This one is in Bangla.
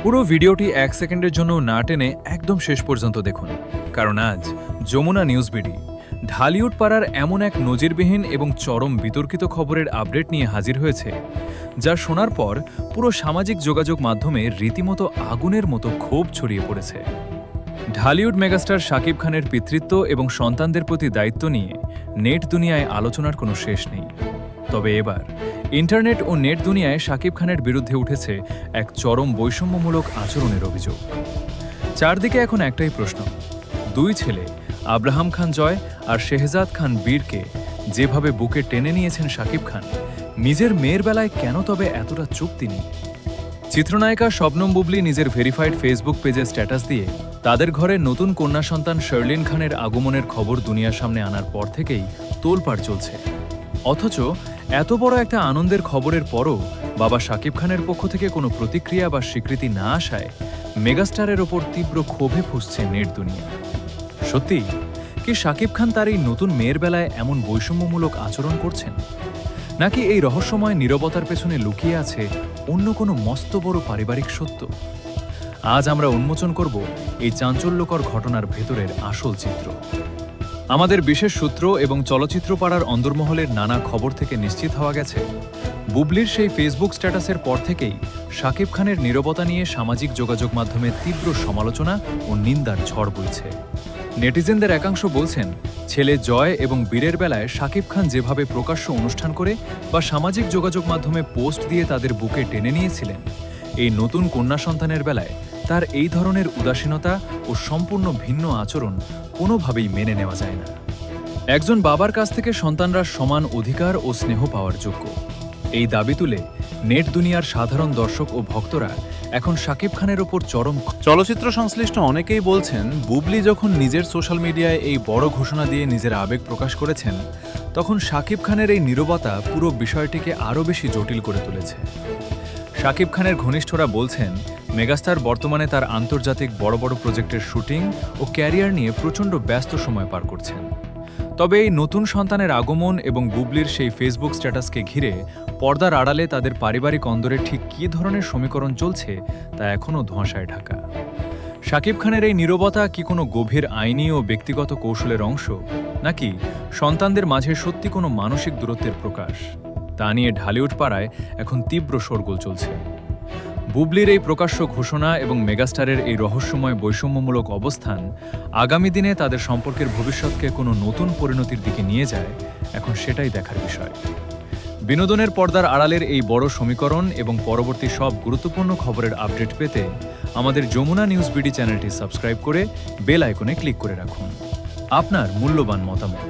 পুরো ভিডিওটি 1 সেকেন্ডের জন্য না টেনে একদম শেষ পর্যন্ত দেখুন, কারণ আজ যমুনা নিউজ বিডি ঢালিউড পাড়ার এমন এক নজিরবিহীন এবং চরম বিতর্কিত খবরের আপডেট নিয়ে হাজির হয়েছে, যা শোনার পর পুরো সামাজিক যোগাযোগ মাধ্যমে রীতিমতো আগুনের মতো ক্ষোভ ছড়িয়ে পড়েছে। ঢালিউড মেগাস্টার শাকিব খানের পিতৃত্ব এবং সন্তানদের প্রতি দায়িত্ব নিয়ে নেট দুনিয়ায় আলোচনার কোনো শেষ নেই। তবে এবার ইন্টারনেট ও নেট দুনিয়ায় শাকিব খানের বিরুদ্ধে উঠেছে এক চরম বৈষম্যমূলক আচরণের অভিযোগ। চারদিকে এখন একটাই প্রশ্ন, দুই ছেলে আব্রাহাম খান জয় আর শেহজাদ খান বীরকে যেভাবে বুকে টেনে নিয়েছেন শাকিব খান, নিজের মেয়ের বেলায় কেন তবে এতটা চুপ তিনি? চিত্রনায়িকা শবনম বুবলি নিজের ভেরিফাইড ফেসবুক পেজে স্ট্যাটাস দিয়ে তাদের ঘরে নতুন কন্যা সন্তান শার্লিন খানের আগমনের খবর দুনিয়ার সামনে আনার পর থেকেই তোলপাড় চলছে। অথচ এত বড় একটা আনন্দের খবরের পরও বাবা শাকিব খানের পক্ষ থেকে কোনো প্রতিক্রিয়া বা স্বীকৃতি না আসায় মেগাস্টারের ওপর তীব্র ক্ষোভে ফুঁসছে নেট দুনিয়া। সত্যি কি শাকিব খান তার এই নতুন মেয়ের বেলায় এমন বৈষম্যমূলক আচরণ করছেন, নাকি এই রহস্যময় নীরবতার পেছনে লুকিয়ে আছে অন্য কোনো মস্ত বড় পারিবারিক সত্য? আজ আমরা উন্মোচন করব এই চাঞ্চল্যকর ঘটনার ভেতরের আসল চিত্র। আমাদের বিশেষ সূত্র এবং চলচ্চিত্র পাড়ার অন্দরমহলের নানা খবর থেকে নিশ্চিত হওয়া গেছে, বুবলির সেই ফেসবুক স্ট্যাটাসের পর থেকেই শাকিব খানের নীরবতা নিয়ে সামাজিক যোগাযোগ মাধ্যমে তীব্র সমালোচনা ও নিন্দার ঝড় বইছে। নেটিজেনদের একাংশ বলছেন, ছেলে জয় এবং বীরের বেলায় শাকিব খান যেভাবে প্রকাশ্য অনুষ্ঠান করে বা সামাজিক যোগাযোগ মাধ্যমে পোস্ট দিয়ে তাদের বুকে টেনে নিয়েছিলেন, এই নতুন কন্যা সন্তানের বেলায় তার এই ধরনের উদাসীনতা ও সম্পূর্ণ ভিন্ন আচরণ কোনোভাবেই মেনে নেওয়া যায় না। একজন বাবার কাছ থেকে সন্তানরা সমান অধিকার ও স্নেহ পাওয়ার যোগ্য, এই দাবি তুলে নেট দুনিয়ার সাধারণ দর্শক ও ভক্তরা এখন শাকিব খানের ওপর চরম। চলচ্চিত্র সংশ্লিষ্ট অনেকেই বলছেন, বুবলি যখন নিজের সোশ্যাল মিডিয়ায় এই বড় ঘোষণা দিয়ে নিজের আবেগ প্রকাশ করেছেন, তখন শাকিব খানের এই নীরবতা পুরো বিষয়টিকে আরও বেশি জটিল করে তুলেছে। শাকিব খানের ঘনিষ্ঠরা বলছেন, মেগাস্টার বর্তমানে তার আন্তর্জাতিক বড় বড় প্রজেক্টের শুটিং ও ক্যারিয়ার নিয়ে প্রচণ্ড ব্যস্ত সময় পার করছেন। তবে এই নতুন সন্তানের আগমন এবং বুবলির সেই ফেসবুক স্ট্যাটাসকে ঘিরে পর্দার আড়ালে তাদের পারিবারিক অন্দরে ঠিক কী ধরনের সমীকরণ চলছে তা এখনও ধোঁয়াশায় ঢাকা। শাকিব খানের এই নীরবতা কি কোনো গভীর আইনি ও ব্যক্তিগত কৌশলের অংশ, নাকি সন্তানদের মাঝে সত্যি কোনো মানসিক দূরত্বের প্রকাশ, তা নিয়ে ঢালিউড পাড়ায় এখন তীব্র শোরগোল চলছে। বুবলির এই প্রকাশ্য ঘোষণা এবং মেগাস্টারের এই রহস্যময় বৈষম্যমূলক অবস্থান আগামী দিনে তাদের সম্পর্কের ভবিষ্যৎকে কোনো নতুন পরিণতির দিকে নিয়ে যায়, এখন সেটাই দেখার বিষয়। বিনোদনের পর্দার আড়ালের এই বড় সমীকরণ এবং পরবর্তী সব গুরুত্বপূর্ণ খবরের আপডেট পেতে আমাদের যমুনা নিউজ বিডি চ্যানেলটি সাবস্ক্রাইব করে বেল আইকনে ক্লিক করে রাখুন। আপনার মূল্যবান মতামত